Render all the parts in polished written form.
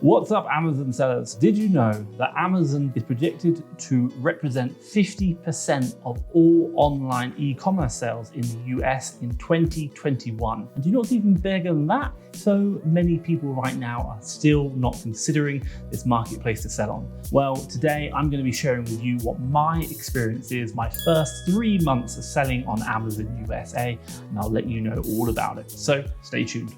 What's up, Amazon sellers? Did you know that Amazon is predicted to represent 50% of all online e-commerce sales in the US in 2021? And do you know what's even bigger than that? So many people right now are still not considering this marketplace to sell on. Well, today I'm going to be sharing with you what my experience is, my first 3 months of selling on Amazon USA, and I'll let you know all about it. So stay tuned.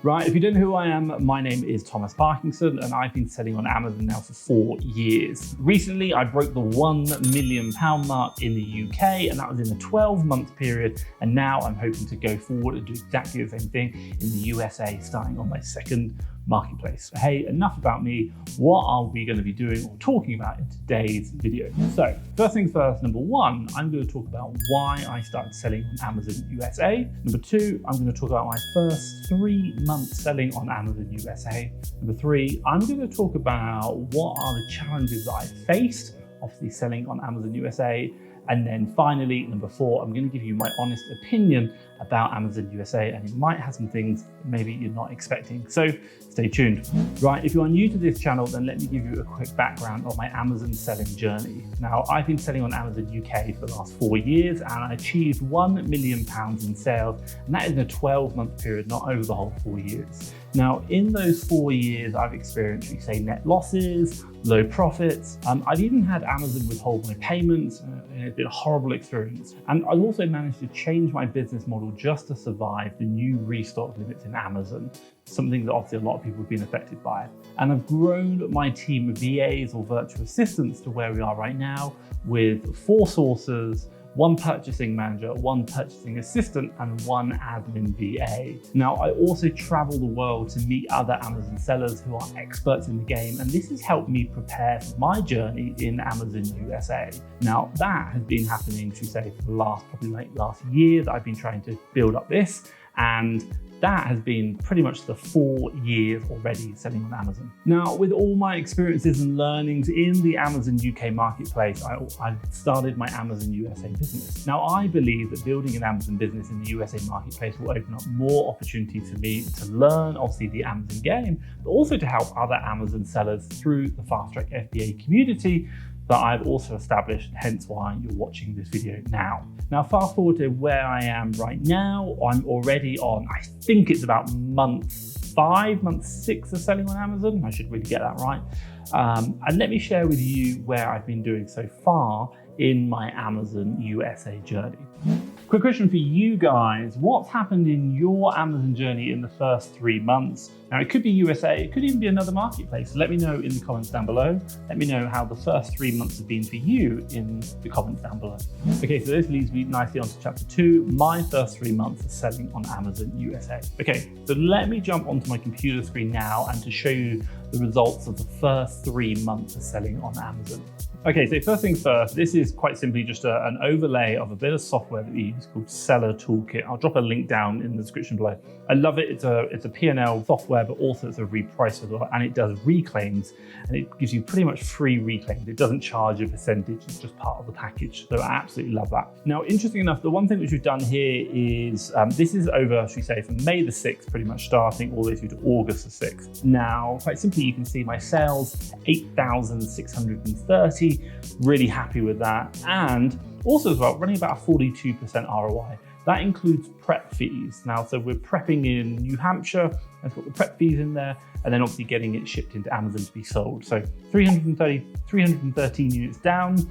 Right, if you don't know who I am, my name is Thomas Parkinson and I've been selling on Amazon now for 4 years. Recently, I broke the £1 million mark in the UK, and that was in a 12-month period. And now I'm hoping to go forward and do exactly the same thing in the USA, starting on my second marketplace. But hey, enough about me. What are we going to be doing or talking about in today's video? So first things first, number one, I'm going to talk about why I started selling on Amazon USA. Number two, I'm going to talk about my first 3 months selling on Amazon USA. Number three, I'm going to talk about what are the challenges that I faced, obviously selling on Amazon USA. And then finally, number four, I'm going to give you my honest opinion about Amazon USA, and it might have some things maybe you're not expecting. So stay tuned. Right, if you are new to this channel, then let me give you a quick background on my Amazon selling journey. Now, I've been selling on Amazon UK for the last 4 years, and I achieved £1 million in sales, and that is in a 12-month period, not over the whole 4 years. Now, in those 4 years, I've experienced, we say, net losses, low profits. I've even had Amazon withhold my payments, and it's been a horrible experience. And I've also managed to change my business model just to survive the new restock limits in Amazon, something that obviously a lot of people have been affected by. And I've grown my team of VAs or virtual assistants to where we are right now with 4 sourcers, 1 purchasing manager, 1 purchasing assistant, and 1 admin VA. Now, I also travel the world to meet other Amazon sellers who are experts in the game, and this has helped me prepare for my journey in Amazon USA. Now, that has been happening, should we say, for the probably last year that I've been trying to build up this, and that has been pretty much the 4 years already selling on Amazon. Now, with all my experiences and learnings in the Amazon UK marketplace, I started my Amazon USA business. Now, I believe that building an Amazon business in the USA marketplace will open up more opportunities for me to learn, obviously, the Amazon game, but also to help other Amazon sellers through the FastTrackFBA community that I've also established, hence why you're watching this video now. Now, fast forward to where I am right now. I'm already on, I think it's about month 5, month 6 of selling on Amazon. I should really get that right. And let me share with you where I've been doing so far in my Amazon USA journey. Quick question for you guys. What's happened in your Amazon journey in the first 3 months? Now, it could be USA, it could even be another marketplace. Let me know in the comments down below. Let me know how the first 3 months have been for you in the comments down below. Okay, so this leads me nicely onto chapter 2, my first 3 months of selling on Amazon USA. Okay, so let me jump onto my computer screen now and to show you the results of the first 3 months of selling on Amazon. Okay, so first things first, this is quite simply just an overlay of a bit of software that we use called Seller Toolkit. I'll drop a link down in the description below. I love it. It's a P&L software, but also it's a reprice as well, and it does reclaims, and it gives you pretty much free reclaims. It doesn't charge a percentage, it's just part of the package. So I absolutely love that. Now, interesting enough, the one thing which we've done here is, this is over, should we say, from May the 6th, pretty much starting all the way through to August the 6th. Now, quite simply, you can see my sales, 8,630. Really happy with that. And also as well, running about a 42% ROI. That includes prep fees. Now, so we're prepping in New Hampshire, and it's got the prep fees in there, and then obviously getting it shipped into Amazon to be sold. So 313 units down,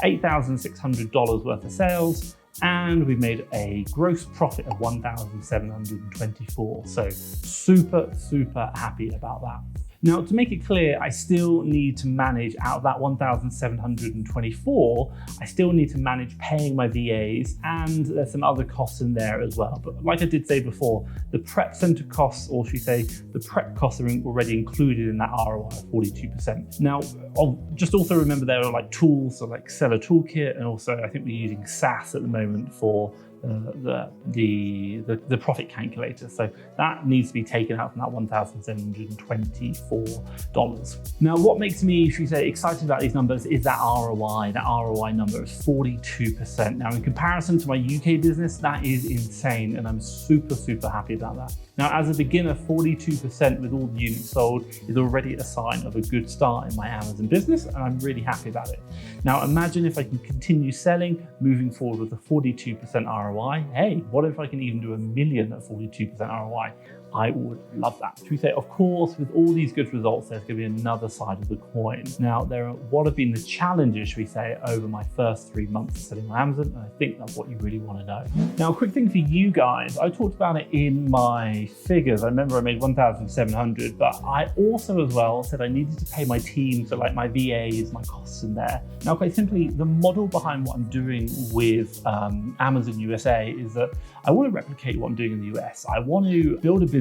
$8,600 worth of sales, and we've made a gross profit of 1,724. So super, super happy about that. Now, to make it clear, I still need to manage out of that 1,724, I still need to manage paying my VAs, and there's some other costs in there as well. But like I did say before, the prep center costs, or should we say, the prep costs are already included in that ROI of 42%. Now, I'll just also remember there are like tools, so like Seller Toolkit, and also I think we're using SaaS at the moment for the profit calculator. So that needs to be taken out from that $1,724. Now, what makes me, should we say, excited about these numbers is that ROI. That ROI number is 42%. Now, in comparison to my UK business, that is insane, and I'm super, super happy about that. Now, as a beginner, 42% with all the units sold is already a sign of a good start in my Amazon business, and I'm really happy about it. Now, imagine if I can continue selling, moving forward with a 42% ROI. Hey, what if I can even do $1 million at 42% ROI? I would love that. Should we say, of course, with all these good results, there's going to be another side of the coin. Now, what have been the challenges, should we say, over my first 3 months of selling on Amazon? And I think that's what you really want to know. Now, a quick thing for you guys. I talked about it in my figures. I remember I made 1,700, but I also as well said I needed to pay my team, so like my VAs, my costs in there. Now, quite simply, the model behind what I'm doing with Amazon USA is that I want to replicate what I'm doing in the US. I want to build a business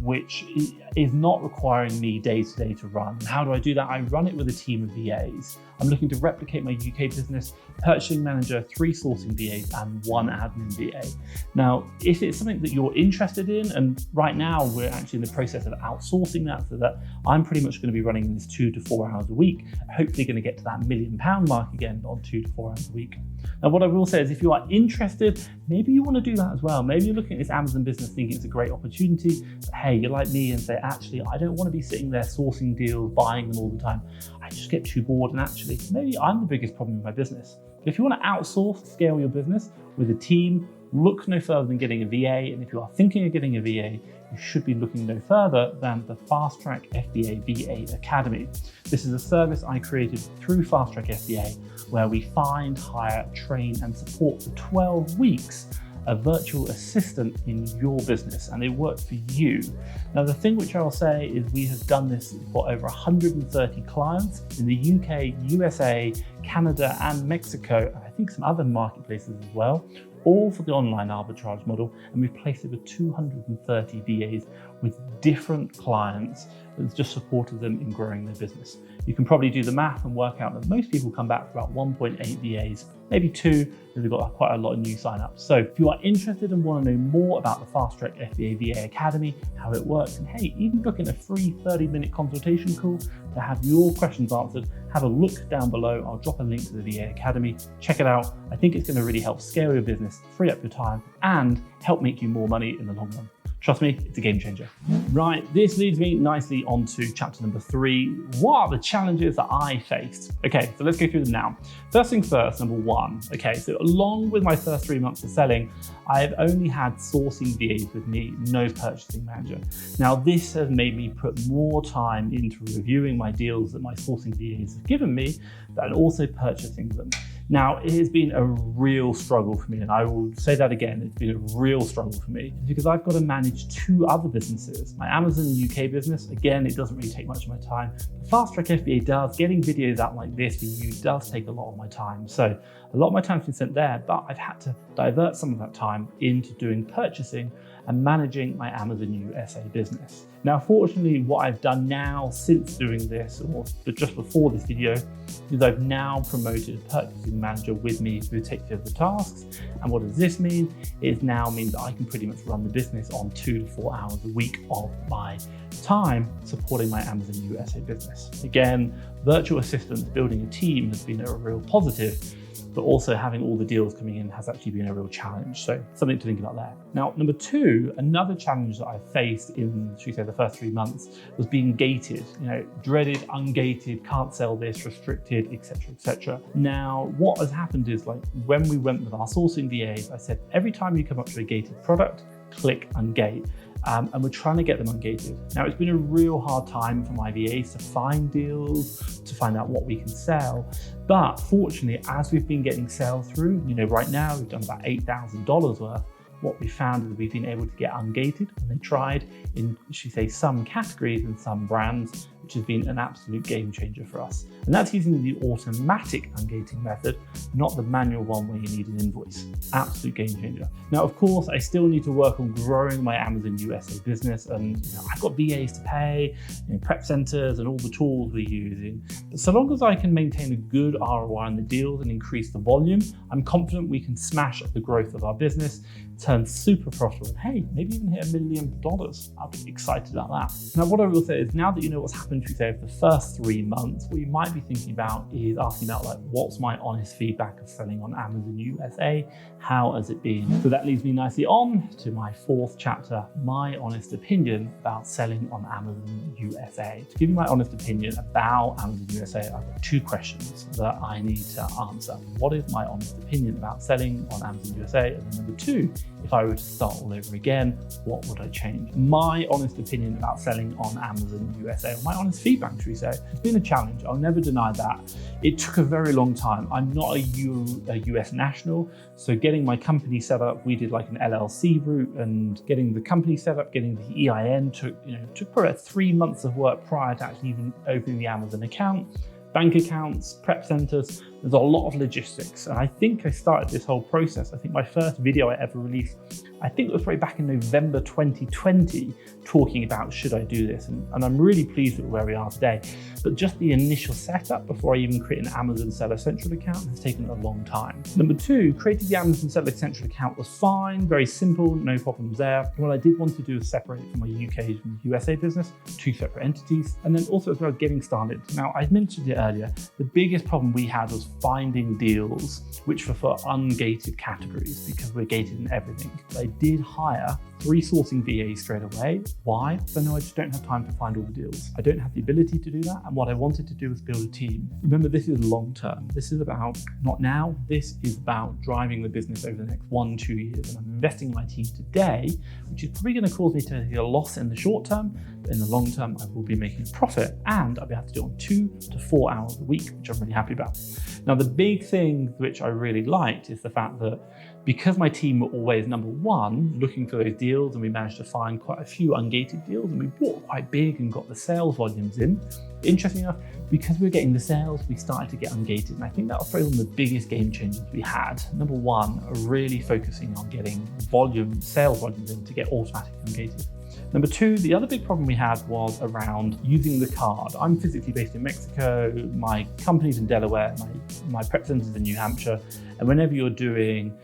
which is not requiring me day to day to run. How do I do that? I run it with a team of VAs. I'm looking to replicate my UK business, purchasing manager, 3 sourcing VAs, and 1 admin VA. Now, if it's something that you're interested in, and right now we're actually in the process of outsourcing that, so that I'm pretty much going to be running this 2 to 4 hours a week, hopefully going to get to that £1 million mark again on 2 to 4 hours a week. Now, what I will say is if you are interested, maybe you want to do that as well. Maybe you're looking at this Amazon business thinking it's a great opportunity, but hey, you're like me and say, actually, I don't want to be sitting there sourcing deals, buying them all the time. I just get too bored, and actually, maybe I'm the biggest problem in my business. If you want to outsource, scale your business with a team, look no further than getting a VA. And if you are thinking of getting a VA, you should be looking no further than the FastTrackFBA VA Academy. This is a service I created through FastTrackFBA where we find, hire, train, and support for 12 weeks a virtual assistant in your business, and they work for you. Now, the thing which I'll say is we have done this for over 130 clients in the UK, USA, Canada, and Mexico, and I think some other marketplaces as well, all for the online arbitrage model, and we've placed over 230 VAs with different clients that's just supported them in growing their business. You can probably do the math and work out that most people come back for about 1.8 VAs, maybe 2, because we've got quite a lot of new signups. So if you are interested and want to know more about the FastTrackFBA VA Academy, how it works, and hey, even book in a free 30-minute consultation call to have your questions answered, have a look down below. I'll drop a link to the VA Academy. Check it out. I think it's going to really help scale your business, free up your time, and help make you more money in the long run. Trust me, it's a game changer. Right, this leads me nicely onto chapter number 3. What are the challenges that I faced? Okay, so let's go through them now. First thing first, number 1. Okay, so along with my first 3 months of selling, I've only had sourcing VAs with me, no purchasing manager. Now, this has made me put more time into reviewing my deals that my sourcing VAs have given me, and also purchasing them. Now, it has been a real struggle for me, and I will say that again, it's been a real struggle for me because I've got to manage 2 other businesses. My Amazon UK business, again, it doesn't really take much of my time. FastTrackFBA does. Getting videos out like this for you does take a lot of my time. So a lot of my time's been spent there, but I've had to divert some of that time into doing purchasing and managing my Amazon USA business. Now, fortunately, what I've done now since doing this, or just before this video, is I've now promoted a purchasing manager with me who takes care of the tasks. And what does this mean? It now means that I can pretty much run the business on 2 to 4 hours a week of my time supporting my Amazon USA business. Again, virtual assistants, building a team has been a real positive, but also having all the deals coming in has actually been a real challenge. So something to think about there. Now, number 2, another challenge that I faced in, should we say, the first 3 months was being gated, dreaded, ungated, can't sell this, restricted, etc., etc. Now, what has happened is like when we went with our sourcing VAs, I said, every time you come up to a gated product, click ungate. And we're trying to get them ungated. Now, it's been a real hard time for my VAs to find deals, to find out what we can sell. But fortunately, as we've been getting sales through, right now we've done about $8,000 worth. What we found is we've been able to get ungated, and they tried in, should we say, some categories and some brands, which has been an absolute game changer for us. And that's using the automatic ungating method, not the manual one where you need an invoice. Absolute game changer. Now, of course, I still need to work on growing my Amazon USA business, and I've got VAs to pay, prep centers and all the tools we're using. But so long as I can maintain a good ROI on the deals and increase the volume, I'm confident we can smash up the growth of our business, turn super profitable, and hey, maybe even hit $1 million. I'll be excited about that. Now, what I will say is, now that you know what's happened to you over the first 3 months, what you might be thinking about is asking about, like, what's my honest feedback of selling on Amazon USA? How has it been? So that leads me nicely on to my 4th chapter, my honest opinion about selling on Amazon USA. To give you my honest opinion about Amazon USA, I've got 2 questions that I need to answer. What is my honest opinion about selling on Amazon USA? And then number 2, if I were to start all over again, what would I change? My honest opinion about selling on Amazon USA, or my honest feedback, should we say, it's been a challenge. I'll never deny that. It took a very long time. I'm not a US national, so getting my company set up, we did like an LLC route, and getting the company set up, getting the EIN took probably 3 months of work prior to actually even opening the Amazon account. Bank accounts, prep centers, there's a lot of logistics. And I think I started this whole process. I think my first video I ever released, I think it was probably back in November 2020, talking about should I do this? And I'm really pleased with where we are today. But just the initial setup before I even create an Amazon Seller Central account has taken a long time. Number 2, creating the Amazon Seller Central account was fine, very simple, no problems there. What I did want to do is separate it from my UK and USA business, 2 separate entities. And then also as well, getting started. Now, I mentioned it earlier, the biggest problem we had was finding deals which were for ungated categories, because we're gated in everything. I did hire 3 sourcing VAs straight away. Why? Because I know I just don't have time to find all the deals. I don't have the ability to do that. And what I wanted to do was build a team. Remember, this is long term. This is about not now. This is about driving the business over the next 1-2 years. And I'm investing in my team today, which is probably going to cause me to take a loss in the short term. But in the long term, I will be making a profit, and I'll be able to do it on 2 to 4 hours a week, which I'm really happy about. Now, the big thing which I really liked is the fact that because my team were always number 1 looking for those deals, and we managed to find quite a few ungated deals, and we bought quite big and got the sales volumes in. Interesting enough, because we were getting the sales, we started to get ungated. And I think that was probably one of the biggest game changers we had. Number 1, really focusing on getting sales volumes in to get automatic ungated. Number 2, the other big problem we had was around using the card. I'm physically based in Mexico, my company's in Delaware, my prep center's in New Hampshire, and whenever you're doing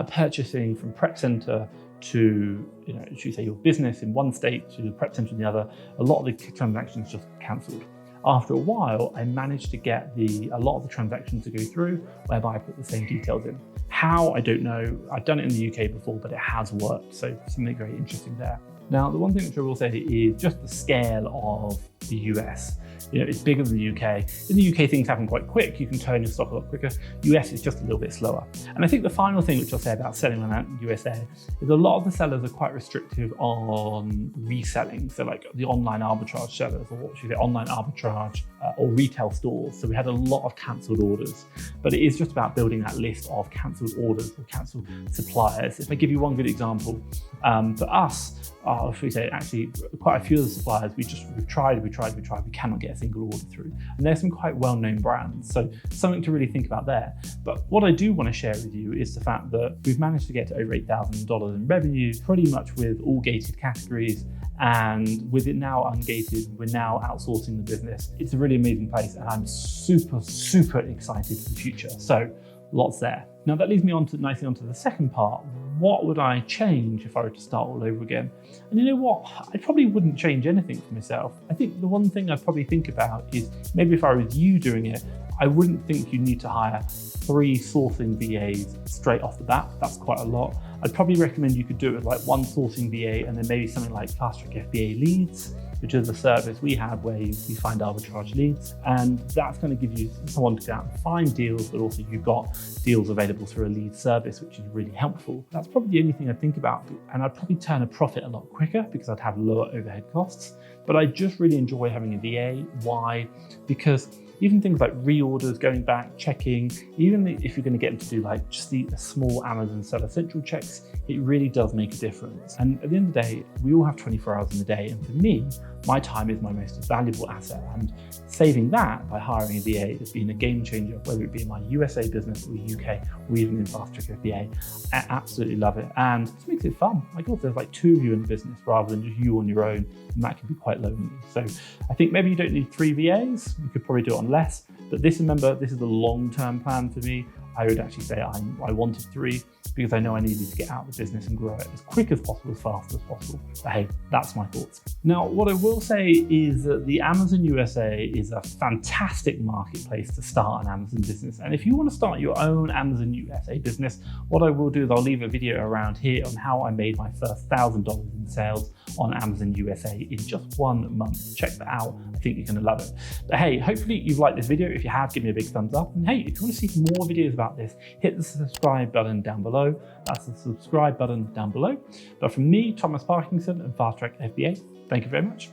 purchasing from prep center to, should we say, your business in one state to the prep center in the other, a lot of the transactions just cancelled. After a while, I managed to get a lot of the transactions to go through, whereby I put the same details in. How, I don't know. I've done it in the UK before, but it has worked, so something very interesting there. Now, the one thing which I will say is just the scale of the US. It's bigger than the UK. In the UK, things happen quite quick. You can turn your stock a lot quicker. US is just a little bit slower. And I think the final thing which I'll say about selling on USA is a lot of the sellers are quite restrictive on reselling. So like the online arbitrage sellers, or what should we say, online arbitrage or retail stores. So we had a lot of cancelled orders, but it is just about building that list of cancelled orders or cancelled suppliers. If I give you one good example, for us, if we say actually quite a few of the suppliers, we've tried, we cannot get a single order through. And there's some quite well-known brands, so something to really think about there. But what I do want to share with you is the fact that we've managed to get to over $8,000 in revenue, pretty much with all gated categories. And with it now ungated, we're now outsourcing the business. It's a really amazing place, and I'm super, super excited for the future. So lots there. Now that leads me nicely onto the second part. What would I change if I were to start all over again? And you know what? I probably wouldn't change anything for myself. I think the one thing I'd probably think about is maybe if I was you doing it, I wouldn't think you need to hire 3 sourcing VAs straight off the bat. That's quite a lot. I'd probably recommend you could do it with like 1 sourcing VA and then maybe something like FastTrackFBA leads, which is a service we have where you find arbitrage leads. And that's going to give you someone to go out and find deals, but also you've got deals available through a lead service, which is really helpful. That's probably the only thing I'd think about. And I'd probably turn a profit a lot quicker because I'd have lower overhead costs. But I just really enjoy having a VA. Why? Because even things like reorders, going back, checking, even if you're going to get them to do like just the small Amazon Seller Central checks, it really does make a difference. And at the end of the day, we all have 24 hours in the day. And for me, my time is my most valuable asset, and saving that by hiring a VA has been a game changer, whether it be in my USA business or UK or even in FastTrackFBA. I absolutely love it, and it makes it fun. My God, there's like 2 of you in the business rather than just you on your own, and that can be quite lonely. So I think maybe you don't need 3 VAs, you could probably do it on less, but remember, this is the long-term plan for me. I would actually say I wanted 3 because I know I needed to get out of the business and grow it as quick as possible, as fast as possible. But hey, that's my thoughts. Now, what I will say is that the Amazon USA is a fantastic marketplace to start an Amazon business. And if you want to start your own Amazon USA business, what I will do is I'll leave a video around here on how I made my first $1,000 in sales on Amazon USA in just 1 month. Check that out. I think you're going to love it. But hey, hopefully you've liked this video. If you have, give me a big thumbs up. And hey, if you want to see more videos about this, hit the subscribe button down below. That's the subscribe button down below. But from me, Thomas Parkinson and FastTrackFBA, thank you very much.